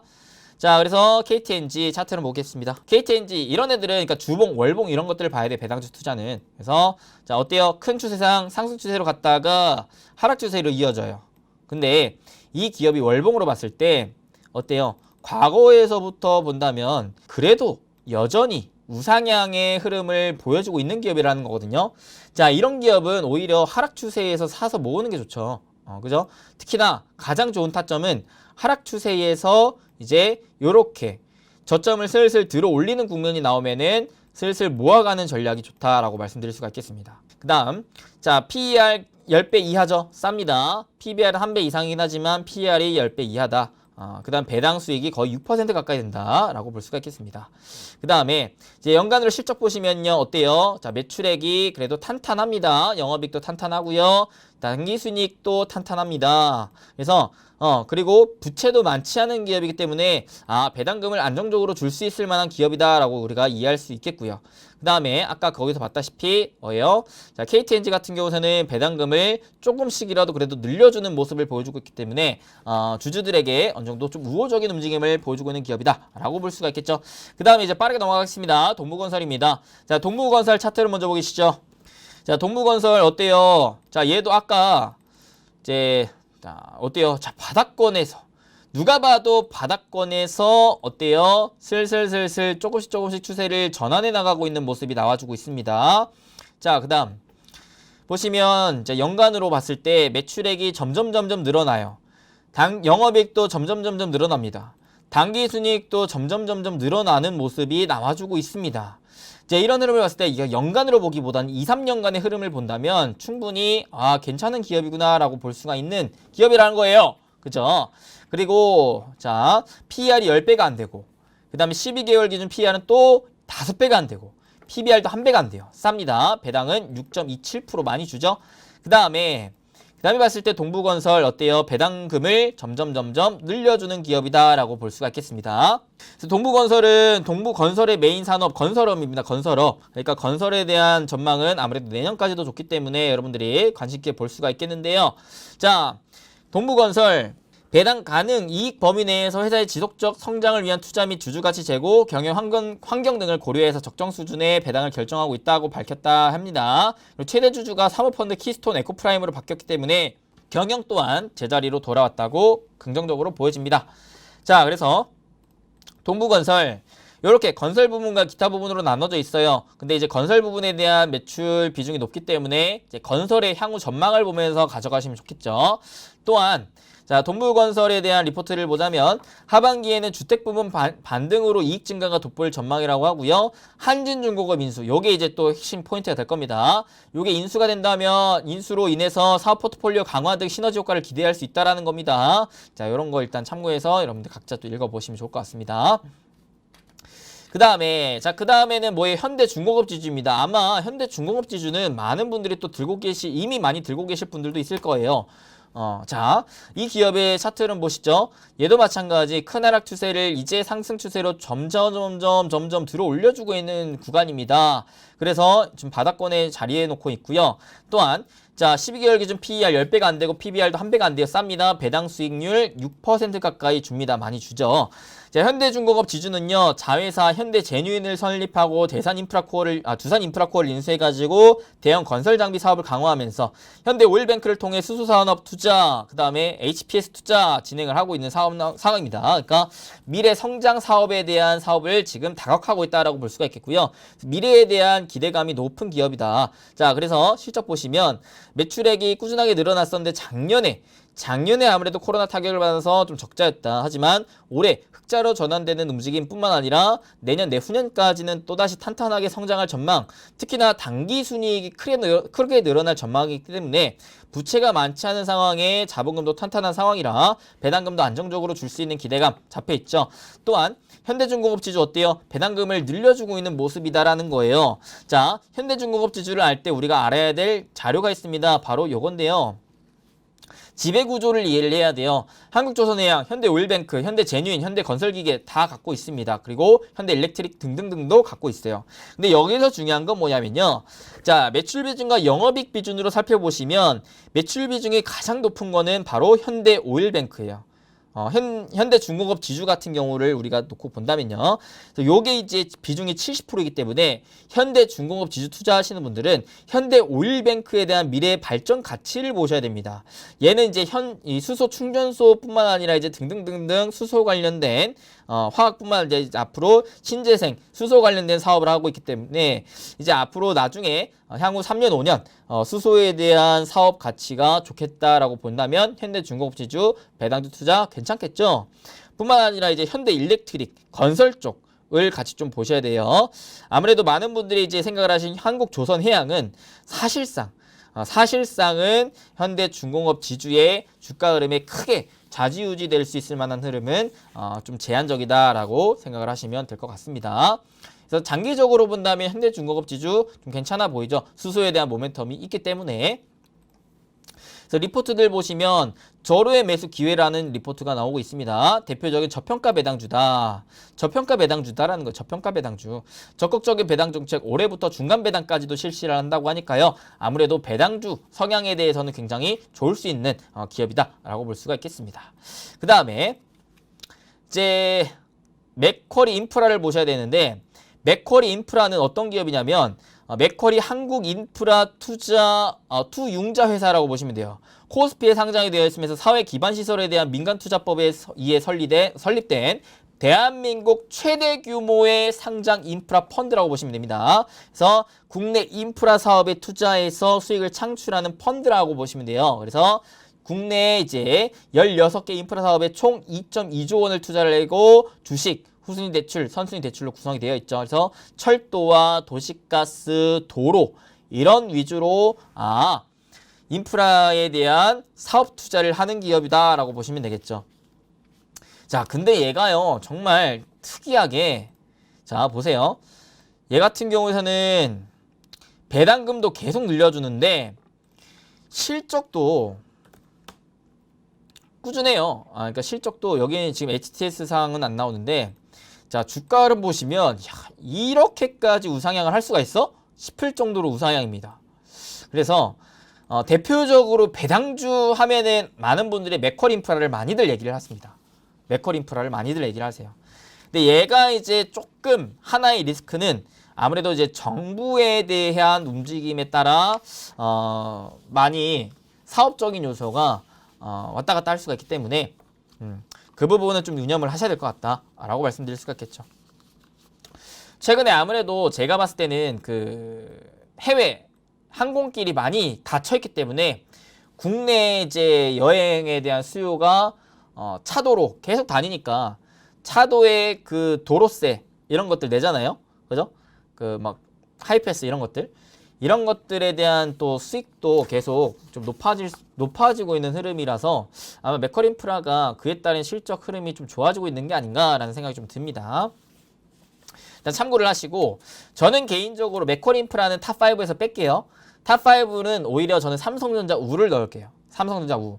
자, 그래서 KTNG 차트를 보겠습니다. KTNG 이런 애들은 그러니까 주봉, 월봉 이런 것들을 봐야 돼. 배당주 투자는. 그래서 자, 어때요? 큰 추세상 상승 추세로 갔다가 하락 추세로 이어져요. 근데 이 기업이 월봉으로 봤을 때 어때요? 과거에서부터 본다면 그래도 여전히 우상향의 흐름을 보여주고 있는 기업이라는 거거든요. 자, 이런 기업은 오히려 하락 추세에서 사서 모으는 게 좋죠. 그죠? 특히나 가장 좋은 타점은 하락 추세에서 이제 요렇게 저점을 슬슬 들어 올리는 국면이 나오면은 슬슬 모아가는 전략이 좋다라고 말씀드릴 수가 있겠습니다. 그 다음, 자, PER 10배 이하죠. 쌉니다. PBR은 1배 이상이긴 하지만 PER이 10배 이하다. 그 다음 배당 수익이 거의 6% 가까이 된다라고 볼 수가 있겠습니다. 그 다음에 이제 연간으로 실적 보시면요. 어때요? 자, 매출액이 그래도 탄탄합니다. 영업이익도 탄탄하고요. 당기순이익도 탄탄합니다. 그래서 그리고 부채도 많지 않은 기업이기 때문에 배당금을 안정적으로 줄 수 있을 만한 기업이다라고 우리가 이해할 수 있겠고요. 그 다음에 아까 거기서 봤다시피 뭐예요? 자, KTNG 같은 경우에는 배당금을 조금씩이라도 그래도 늘려주는 모습을 보여주고 있기 때문에 주주들에게 어느 정도 좀 우호적인 움직임을 보여주고 있는 기업이다라고 볼 수가 있겠죠. 그 다음에 이제 빠르게 넘어가겠습니다. 동부건설입니다. 자, 동부건설 차트를 먼저 보시죠. 자, 동부건설 어때요? 자, 얘도 아까 이제 자, 어때요? 자, 바닥권에서 누가 봐도 바닥권에서 어때요? 슬슬 조금씩 추세를 전환해 나가고 있는 모습이 나와주고 있습니다. 자, 그 다음 보시면 이제 연간으로 봤을 때 매출액이 점점 늘어나요. 영업이익도 점점 늘어납니다. 당기순이익도 점점 늘어나는 모습이 나와주고 있습니다. 이제 이런 흐름을 봤을 때 이거 연간으로 보기보다는 2, 3년간의 흐름을 본다면 충분히 괜찮은 기업이구나 라고 볼 수가 있는 기업이라는 거예요. 그죠? 그리고 자, PER이 10배가 안 되고 그 다음에 12개월 기준 PER은 또 5배가 안 되고 PBR도 1배가 안 돼요. 쌉니다. 배당은 6.27% 많이 주죠. 그 다음에 봤을 때 동부건설 어때요? 배당금을 점점 늘려주는 기업이다라고 볼 수가 있겠습니다. 그래서 동부건설은 동부건설의 메인 산업 건설업입니다. 건설업. 그러니까 건설에 대한 전망은 아무래도 내년까지도 좋기 때문에 여러분들이 관심 있게 볼 수가 있겠는데요. 자, 동부건설 배당 가능 이익 범위 내에서 회사의 지속적 성장을 위한 투자 및 주주가치 제고, 경영 환경 등을 고려해서 적정 수준의 배당을 결정하고 있다고 밝혔다 합니다. 그리고 최대 주주가 사모펀드 키스톤 에코프라임으로 바뀌었기 때문에 경영 또한 제자리로 돌아왔다고 긍정적으로 보여집니다. 자, 그래서 동부건설 이렇게 건설 부분과 기타 부분으로 나눠져 있어요. 근데 이제 건설 부분에 대한 매출 비중이 높기 때문에 이제 건설의 향후 전망을 보면서 가져가시면 좋겠죠. 또한 자, 동부건설에 대한 리포트를 보자면 하반기에는 주택 부분 반등으로 이익 증가가 돋보일 전망이라고 하고요. 한진중공업 인수, 요게 이제 또 핵심 포인트가 될 겁니다. 요게 인수가 된다면 인수로 인해서 사업 포트폴리오 강화 등 시너지 효과를 기대할 수 있다라는 겁니다. 자, 요런 거 일단 참고해서 여러분들 각자 또 읽어보시면 좋을 것 같습니다. 그 다음에는 뭐예요? 현대중공업 지주입니다. 아마 현대중공업 지주는 많은 분들이 또 이미 많이 들고 계실 분들도 있을 거예요. 자, 이 기업의 차트를 보시죠. 얘도 마찬가지 큰 하락 추세를 이제 상승 추세로 점점 들어 올려주고 있는 구간입니다. 그래서 지금 바닥권에 자리해 놓고 있고요. 또한 자, 12개월 기준 PER 10배가 안 되고 PBR도 1배가 안 돼요. 쌉니다. 배당 수익률 6% 가까이 줍니다. 많이 주죠. 자, 현대중공업 지주는요, 자회사 현대제뉴인을 설립하고 두산 인프라코어를 인수해가지고 대형 건설 장비 사업을 강화하면서 현대오일뱅크를 통해 수소산업 투자, 그 다음에 HPS 투자 진행을 하고 있는 상황입니다. 그러니까 미래 성장 사업에 대한 사업을 지금 다각하고 있다라고 볼 수가 있겠고요. 미래에 대한 기대감이 높은 기업이다. 자, 그래서 실적 보시면 매출액이 꾸준하게 늘어났었는데 작년에 아무래도 코로나 타격을 받아서 좀 적자였다. 하지만 올해 흑자로 전환되는 움직임뿐만 아니라 내년 내후년까지는 또다시 탄탄하게 성장할 전망, 특히나 당기순이익이 크게 늘어날 전망이기 때문에 부채가 많지 않은 상황에 자본금도 탄탄한 상황이라 배당금도 안정적으로 줄 수 있는 기대감 잡혀있죠. 또한 현대중공업 지주 어때요? 배당금을 늘려주고 있는 모습이다라는 거예요. 자, 현대중공업 지주를 알 때 우리가 알아야 될 자료가 있습니다. 바로 요건데요. 지배구조를 이해를 해야 돼요. 한국조선해양, 현대오일뱅크, 현대제뉴인, 현대건설기계 다 갖고 있습니다. 그리고 현대일렉트릭 등등등도 갖고 있어요. 근데 여기서 중요한 건 뭐냐면요. 자, 매출 비중과 영업이익 비중으로 살펴보시면 매출 비중이 가장 높은 거는 바로 현대오일뱅크예요. 현대중공업 지주 같은 경우를 우리가 놓고 본다면요. 요게 이제 비중이 70%이기 때문에 현대중공업 지주 투자하시는 분들은 현대오일뱅크에 대한 미래 발전 가치를 보셔야 됩니다. 얘는 이제 이 수소 충전소뿐만 아니라 이제 등등등등 수소 관련된 화학뿐만 아니라 이제 앞으로 신재생 수소 관련된 사업을 하고 있기 때문에 이제 앞으로 나중에 향후 3년 5년 수소에 대한 사업 가치가 좋겠다라고 본다면 현대중공업 지주 배당주 투자 괜찮겠죠. 뿐만 아니라 이제 현대일렉트릭 건설 쪽을 같이 좀 보셔야 돼요. 아무래도 많은 분들이 이제 생각을 하신 한국조선해양은 사실상은 현대중공업 지주의 주가 흐름에 크게 좌지우지 될 수 있을 만한 흐름은 좀 제한적이다라고 생각을 하시면 될 것 같습니다. 그래서 장기적으로 본다면 현대중공업 지주 좀 괜찮아 보이죠. 수소에 대한 모멘텀이 있기 때문에. 그래서 리포트들 보시면 절호의 매수 기회라는 리포트가 나오고 있습니다. 대표적인 저평가 배당주다. 저평가 배당주다라는 거 저평가 배당주. 적극적인 배당 정책 올해부터 중간 배당까지도 실시를 한다고 하니까요. 아무래도 배당주 성향에 대해서는 굉장히 좋을 수 있는 기업이다라고 볼 수가 있겠습니다. 그 다음에 이제 맥쿼리 인프라를 보셔야 되는데 맥쿼리 인프라는 어떤 기업이냐면 맥쿼리 한국인프라 투자 투융자 회사라고 보시면 돼요. 코스피에 상장이 되어 있으면서 사회 기반 시설에 대한 민간 투자법에 의해 설립된 대한민국 최대 규모의 상장 인프라 펀드라고 보시면 됩니다. 그래서 국내 인프라 사업에 투자해서 수익을 창출하는 펀드라고 보시면 돼요. 그래서 국내에 이제 16개 인프라 사업에 총 2.2조 원을 투자를 하고 주식 후순위 대출, 선순위 대출로 구성이 되어 있죠. 그래서 철도와 도시가스, 도로 이런 위주로 인프라에 대한 사업 투자를 하는 기업이다라고 보시면 되겠죠. 자, 근데 얘가요 정말 특이하게 자 보세요. 얘 같은 경우에는 배당금도 계속 늘려주는데 실적도 꾸준해요. 그러니까 실적도 여기는 지금 HTS 사항은 안 나오는데 자, 주가를 보시면 이렇게까지 우상향을 할 수가 있어? 싶을 정도로 우상향입니다. 그래서 대표적으로 배당주 하면은 많은 분들이 맥쿼리 인프라를 많이들 얘기를 하십니다. 맥쿼리 인프라를 많이들 얘기를 하세요. 근데 얘가 이제 조금 하나의 리스크는 아무래도 이제 정부에 대한 움직임에 따라 많이 사업적인 요소가 왔다 갔다 할 수가 있기 때문에 그 부분은 좀 유념을 하셔야 될 것 같다라고 말씀드릴 수가 있겠죠. 최근에 아무래도 제가 봤을 때는 그 해외 항공길이 많이 닫혀있기 때문에 국내 이제 여행에 대한 수요가 차도로 계속 다니니까 차도의 그 도로세 이런 것들 내잖아요. 그죠? 그 막 하이패스 이런 것들에 대한 또 수익도 계속 좀 높아지고 있는 흐름이라서 아마 메커인프라가 그에 따른 실적 흐름이 좀 좋아지고 있는 게 아닌가라는 생각이 좀 듭니다. 일단 참고를 하시고 저는 개인적으로 메커인프라는 탑5에서 뺄게요. 탑5는 오히려 저는 삼성전자 우를 넣을게요. 삼성전자 우.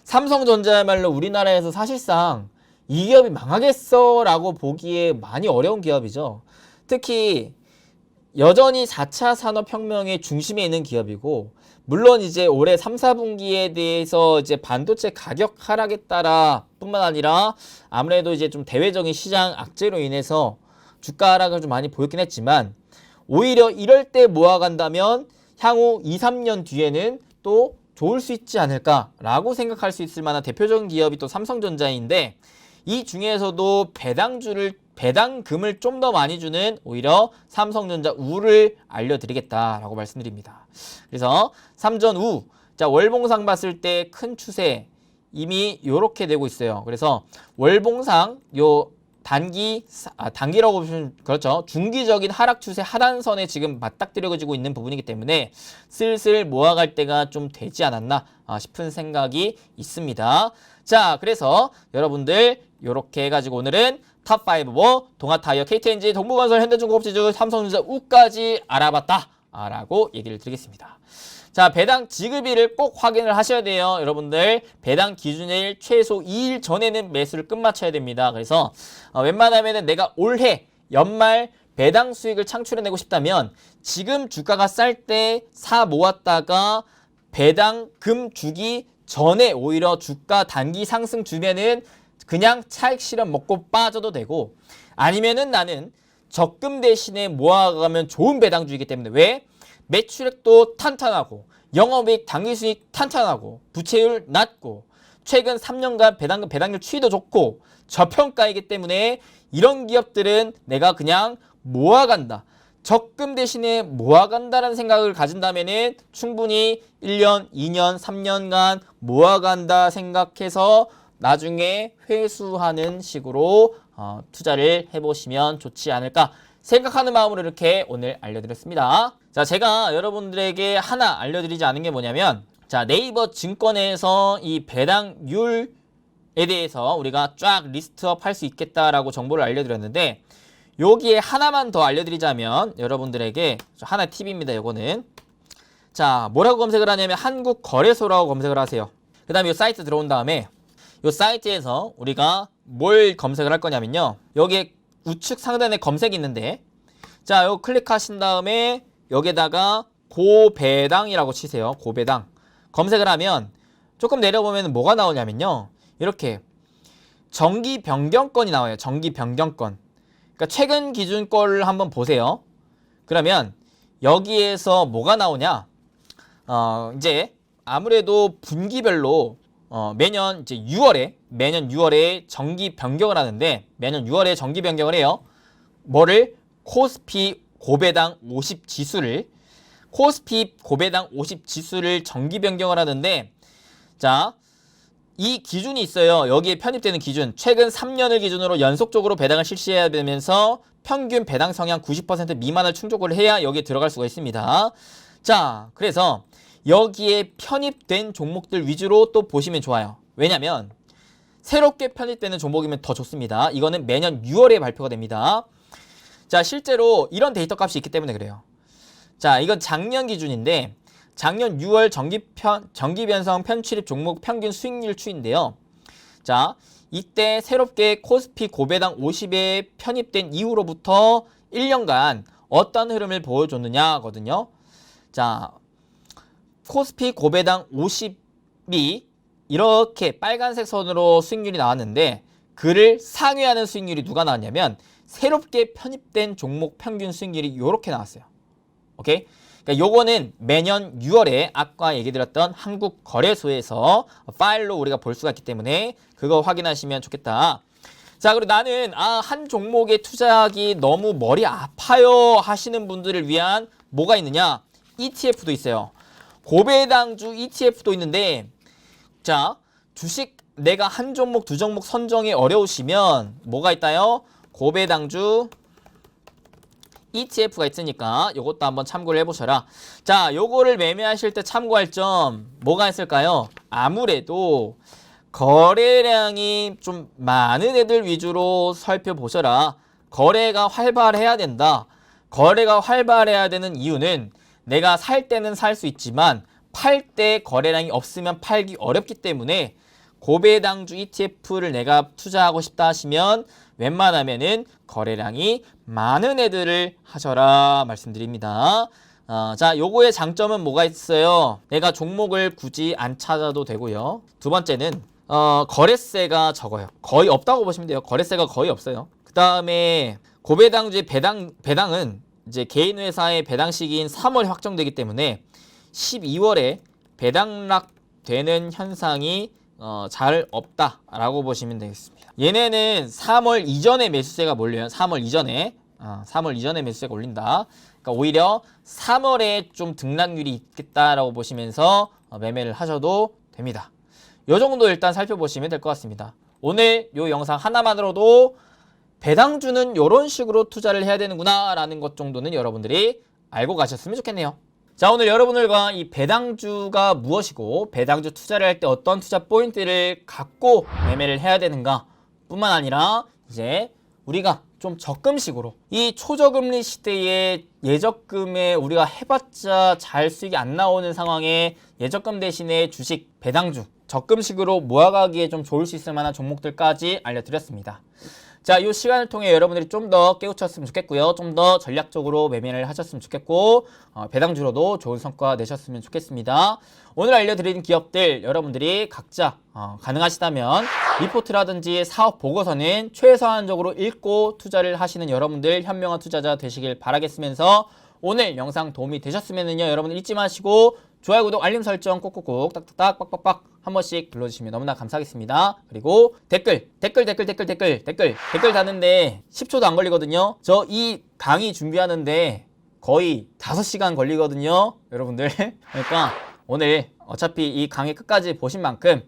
삼성전자야말로 우리나라에서 사실상 이 기업이 망하겠어 라고 보기에 많이 어려운 기업이죠. 특히 여전히 4차 산업혁명의 중심에 있는 기업이고, 물론 이제 올해 3, 4분기에 대해서 이제 반도체 가격 하락에 따라 뿐만 아니라 아무래도 이제 좀 대외적인 시장 악재로 인해서 주가 하락을 좀 많이 보였긴 했지만, 오히려 이럴 때 모아간다면 향후 2, 3년 뒤에는 또 좋을 수 있지 않을까라고 생각할 수 있을 만한 대표적인 기업이 또 삼성전자인데, 이 중에서도 배당금을 좀 더 많이 주는 오히려 삼성전자 우를 알려드리겠다라고 말씀드립니다. 그래서 삼전 우, 자 월봉상 봤을 때 큰 추세 이미 요렇게 되고 있어요. 그래서 월봉상 요 단기라고 보시면 그렇죠. 중기적인 하락 추세 하단선에 지금 맞닥뜨려지고 있는 부분이기 때문에 슬슬 모아갈 때가 좀 되지 않았나 싶은 생각이 있습니다. 자, 그래서 여러분들 요렇게 해가지고 오늘은 탑5 동아타이어, KTNG, 동부건설, 현대중공업지주, 삼성전자, 우까지 알아봤다 라고 얘기를 드리겠습니다. 자, 배당 지급일을 꼭 확인을 하셔야 돼요. 여러분들 배당 기준일 최소 2일 전에는 매수를 끝마쳐야 됩니다. 그래서 웬만하면은 내가 올해 연말 배당 수익을 창출해내고 싶다면 지금 주가가 쌀 때 사 모았다가 배당금 주기 전에 오히려 주가 단기 상승 주면은 그냥 차익 실현 먹고 빠져도 되고, 아니면은 나는 적금 대신에 모아가면 좋은 배당주이기 때문에, 왜? 매출액도 탄탄하고 영업이익 당기수익 탄탄하고 부채율 낮고 최근 3년간 배당률 추이도 좋고 저평가이기 때문에 이런 기업들은 내가 그냥 모아간다, 적금 대신에 모아간다라는 생각을 가진다면은 충분히 1년, 2년, 3년간 모아간다 생각해서 나중에 회수하는 식으로 투자를 해보시면 좋지 않을까 생각하는 마음으로 이렇게 오늘 알려드렸습니다. 자, 제가 여러분들에게 하나 알려드리지 않은 게 뭐냐면, 자, 네이버 증권에서 이 배당률에 대해서 우리가 쫙 리스트업 할 수 있겠다라고 정보를 알려드렸는데, 여기에 하나만 더 알려드리자면 여러분들에게 하나 팁입니다. 요거는 자, 뭐라고 검색을 하냐면 한국거래소라고 검색을 하세요. 그 다음에 이 사이트 들어온 다음에 이 사이트에서 우리가 뭘 검색을 할 거냐면요, 여기에 우측 상단에 검색이 있는데, 자, 이거 클릭하신 다음에 여기에다가 고배당이라고 치세요. 고배당 검색을 하면 조금 내려보면 뭐가 나오냐면요, 이렇게 정기 변경권이 나와요. 정기 변경권. 그러니까 최근 기준 거를 한번 보세요. 그러면 여기에서 뭐가 나오냐, 이제 아무래도 분기별로 매년 6월에 정기 변경을 하는데, 매년 6월에 정기 변경을 해요. 뭐를? 코스피 고배당 50 지수를, 코스피 고배당 50 지수를 정기 변경을 하는데, 자, 이 기준이 있어요. 여기에 편입되는 기준. 최근 3년을 기준으로 연속적으로 배당을 실시해야 되면서 평균 배당 성향 90% 미만을 충족을 해야 여기에 들어갈 수가 있습니다. 자, 그래서 여기에 편입된 종목들 위주로 또 보시면 좋아요. 왜냐면 새롭게 편입되는 종목이면 더 좋습니다. 이거는 매년 6월에 발표가 됩니다. 자, 실제로 이런 데이터 값이 있기 때문에 그래요. 자, 이건 작년 기준인데 작년 6월 정기 변성 편출입 종목 평균 수익률 추인데요. 자, 이때 새롭게 코스피 고배당 50에 편입된 이후로부터 1년간 어떤 흐름을 보여줬느냐거든요. 자, 코스피 고배당 50이 이렇게 빨간색 선으로 수익률이 나왔는데, 그를 상회하는 수익률이 누가 나왔냐면 새롭게 편입된 종목 평균 수익률이 이렇게 나왔어요. 오케이? 그러니까 요거는 매년 6월에 아까 얘기 드렸던 한국거래소에서 파일로 우리가 볼 수가 있기 때문에 그거 확인하시면 좋겠다. 자, 그리고 나는 한 종목에 투자하기 너무 머리 아파요 하시는 분들을 위한 뭐가 있느냐? ETF도 있어요. 고배당주 ETF도 있는데, 자, 주식 내가 한 종목, 두 종목 선정이 어려우시면 뭐가 있다요? 고배당주 ETF가 있으니까 요것도 한번 참고를 해보셔라. 자, 요거를 매매하실 때 참고할 점 뭐가 있을까요? 아무래도 거래량이 좀 많은 애들 위주로 살펴보셔라. 거래가 활발해야 된다. 거래가 활발해야 되는 이유는 내가 살 때는 살 수 있지만 팔 때 거래량이 없으면 팔기 어렵기 때문에 고배당주 ETF를 내가 투자하고 싶다 하시면 웬만하면은 거래량이 많은 애들을 하셔라 말씀드립니다. 자, 요거의 장점은 뭐가 있어요? 내가 종목을 굳이 안 찾아도 되고요. 두 번째는 거래세가 적어요. 거의 없다고 보시면 돼요. 거래세가 거의 없어요. 그 다음에 고배당주의 배당은 이제 개인 회사의 배당 시기인 3월 확정되기 때문에 12월에 배당락 되는 현상이 잘 없다라고 보시면 되겠습니다. 얘네는 3월 이전에 매수세가 몰려요. 3월 이전에 3월 이전에 매수세가 올린다. 그러니까 오히려 3월에 좀 등락률이 있겠다라고 보시면서 매매를 하셔도 됩니다. 요 정도 일단 살펴보시면 될 것 같습니다. 오늘 요 영상 하나만으로도 배당주는 이런 식으로 투자를 해야 되는구나 라는 것 정도는 여러분들이 알고 가셨으면 좋겠네요. 자, 오늘 여러분들과 이 배당주가 무엇이고 배당주 투자를 할 때 어떤 투자 포인트를 갖고 매매를 해야 되는가 뿐만 아니라 이제 우리가 좀 적금식으로 이 초저금리 시대에 예적금에 우리가 해봤자 잘 수익이 안 나오는 상황에 예적금 대신에 주식 배당주 적금식으로 모아가기에 좀 좋을 수 있을 만한 종목들까지 알려드렸습니다. 자, 이 시간을 통해 여러분들이 좀 더 깨우쳤으면 좋겠고요. 좀 더 전략적으로 매매를 하셨으면 좋겠고 배당주로도 좋은 성과 내셨으면 좋겠습니다. 오늘 알려드린 기업들 여러분들이 각자 가능하시다면 리포트라든지 사업 보고서는 최소한적으로 읽고 투자를 하시는 여러분들 현명한 투자자 되시길 바라겠으면서 오늘 영상 도움이 되셨으면요 여러분 잊지 마시고 좋아요, 구독, 알림 설정 꼭꼭꼭 딱딱딱 빡빡빡 한 번씩 눌러주시면 너무나 감사하겠습니다. 그리고 댓글 다는데 10초도 안 걸리거든요. 저 이 강의 준비하는데 거의 5시간 걸리거든요. 여러분들. 그러니까 오늘 어차피 이 강의 끝까지 보신 만큼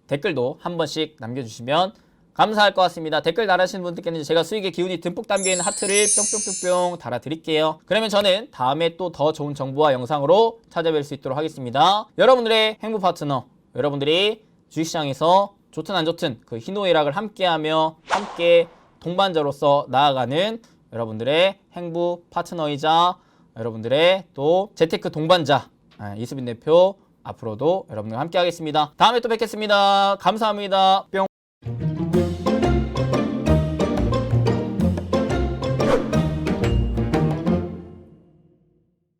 댓글도 한 번씩 남겨주시면 감사할 것 같습니다. 댓글 달아주신 분들께는 제가 수익의 기운이 듬뿍 담겨있는 하트를 뿅뿅뿅뿅 달아드릴게요. 그러면 저는 다음에 또 더 좋은 정보와 영상으로 찾아뵐 수 있도록 하겠습니다. 여러분들의 행복 파트너, 여러분들이 주식시장에서 좋든 안 좋든 그 희노애락을 함께하며 함께 동반자로서 나아가는 여러분들의 행복 파트너이자 여러분들의 또 재테크 동반자 이수빈 대표 앞으로도 여러분들과 함께 하겠습니다. 다음에 또 뵙겠습니다. 감사합니다. 뿅.